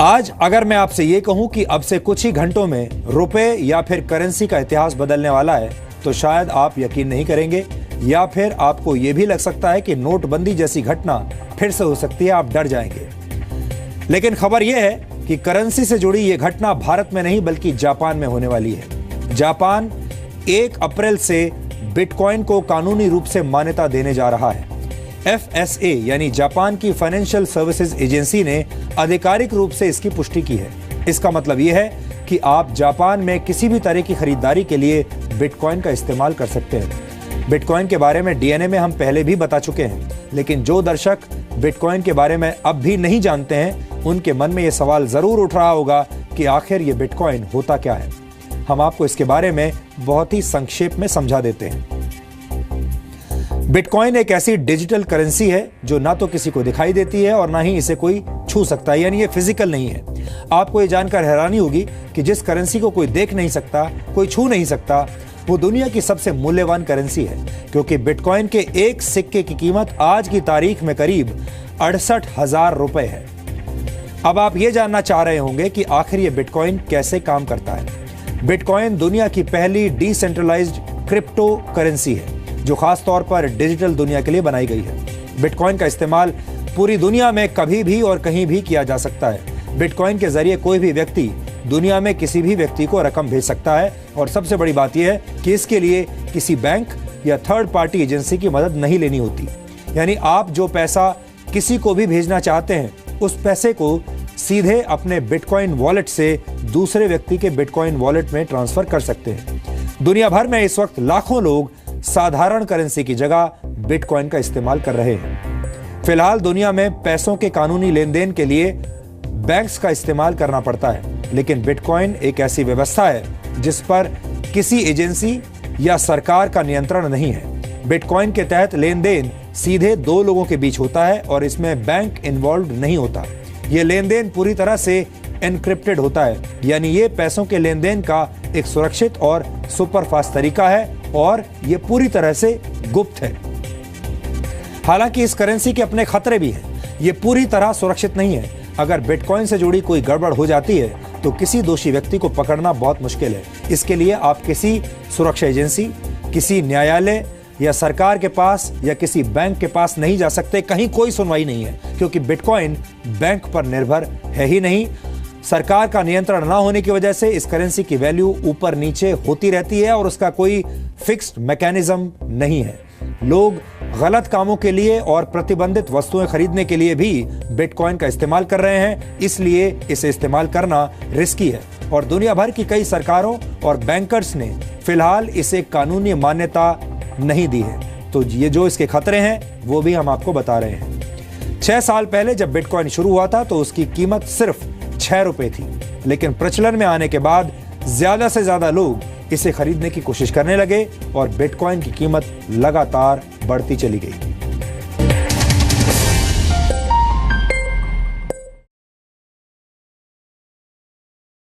आज अगर मैं आपसे ये कहूं कि अब से कुछ ही घंटों में रुपए या फिर करेंसी का इतिहास बदलने वाला है, तो शायद आप यकीन नहीं करेंगे, या फिर आपको यह भी लग सकता है कि नोटबंदी जैसी घटना फिर से हो सकती है, आप डर जाएंगे। लेकिन खबर यह है कि करेंसी से जुड़ी यह घटना भारत में नहीं बल्कि जापान में होने वाली है। जापान 1 अप्रैल से बिटकॉइन को कानूनी रूप से मान्यता देने जा रहा है। FSA यानी जापान की फाइनेंशियल सर्विसेज एजेंसी ने आधिकारिक रूप से इसकी पुष्टि की है। इसका मतलब यह है कि आप जापान में किसी भी तरह की खरीदारी के लिए बिटकॉइन का इस्तेमाल कर सकते हैं। बिटकॉइन के बारे में DNA में हम पहले भी बता चुके हैं, लेकिन जो दर्शक बिटकॉइन के बारे में अब भी नहीं जानते हैं, उनके मन में यह सवाल जरूर उठ रहा होगा कि आखिर ये बिटकॉइन होता क्या है। हम आपको इसके बारे में बहुत ही संक्षेप में समझा देते हैं। बिटकॉइन एक ऐसी डिजिटल करेंसी है जो ना तो किसी को दिखाई देती है और ना ही इसे कोई छू सकता है, यानी ये फिजिकल नहीं है। आपको ये जानकर हैरानी होगी कि जिस करेंसी को कोई देख नहीं सकता, कोई छू नहीं सकता, वो दुनिया की सबसे मूल्यवान करेंसी है, क्योंकि बिटकॉइन के एक सिक्के की कीमत आज की तारीख में करीब 68,000 रुपए है। अब आप ये जानना चाह रहे होंगे कि आखिर ये बिटकॉइन कैसे काम करता है। बिटकॉइन दुनिया की पहली डिसेंट्रलाइज्ड क्रिप्टो करेंसी है जो खास तौर पर डिजिटल दुनिया के लिए बनाई गई है। बिटकॉइन का इस्तेमाल पूरी दुनिया में कभी भी और कहीं भी किया जा सकता है। बिटकॉइन के जरिए कोई भी व्यक्ति दुनिया में किसी भी व्यक्ति को रकम भेज सकता है, और सबसे बड़ी बात यह है कि इसके लिए किसी बैंक या थर्ड पार्टी एजेंसी की मदद नहीं लेनी होती। यानी आप जो पैसा किसी को भी भेजना चाहते हैं, उस पैसे को सीधे अपने बिटकॉइन वॉलेट से दूसरे व्यक्ति के बिटकॉइन वॉलेट में ट्रांसफर कर सकते हैं। दुनिया भर में इस वक्त लाखों लोग साधारण करेंसी की जगह बिटकॉइन का इस्तेमाल कर रहे हैं। फिलहाल दुनिया में पैसों के कानूनी लेन देन के लिए बैंक्स का इस्तेमाल करना पड़ता है, लेकिन बिटकॉइन एक ऐसी व्यवस्था है जिस पर किसी एजेंसी या सरकार का नियंत्रण नहीं है। बिटकॉइन के तहत लेन देन सीधे 2 लोगों के बीच होता है और इसमें बैंक इन्वॉल्व नहीं होता। यह लेन देन पूरी तरह से एनक्रिप्टेड होता है, यानी ये पैसों के लेन देन का एक सुरक्षित और सुपरफास्ट तरीका है, और ये पूरी तरह से गुप्त है। हालांकि इस करेंसी के अपने खतरे भी हैं। ये पूरी तरह सुरक्षित नहीं है। अगर बिटकॉइन से जुड़ी कोई गड़बड़ हो जाती है तो किसी दोषी व्यक्ति को पकड़ना बहुत मुश्किल है। इसके लिए आप किसी सुरक्षा एजेंसी, किसी न्यायालय या सरकार के पास या किसी बैंक के पास नहीं जा सकते। कहीं कोई सुनवाई नहीं है, क्योंकि बिटकॉइन बैंक पर निर्भर है ही नहीं। सरकार का नियंत्रण ना होने की वजह से इस करेंसी की वैल्यू ऊपर नीचे होती रहती है और उसका कोई फिक्स्ड मैकेनिज्म नहीं है। लोग गलत कामों के लिए और प्रतिबंधित वस्तुएं खरीदने के लिए भी बिटकॉइन का इस्तेमाल कर रहे हैं, इसलिए इसे इस्तेमाल करना रिस्की है। और दुनिया भर की कई सरकारों और बैंकर्स ने फिलहाल इसे कानूनी मान्यता नहीं दी है। तो ये जो इसके खतरे हैं वो भी हम आपको बता रहे हैं। 6 साल पहले जब बिटकॉइन शुरू हुआ था तो उसकी कीमत सिर्फ 6 रुपए थी, लेकिन प्रचलन में आने के बाद ज्यादा से ज्यादा लोग इसे खरीदने की कोशिश करने लगे और बिटकॉइन की कीमत लगातार बढ़ती चली गई।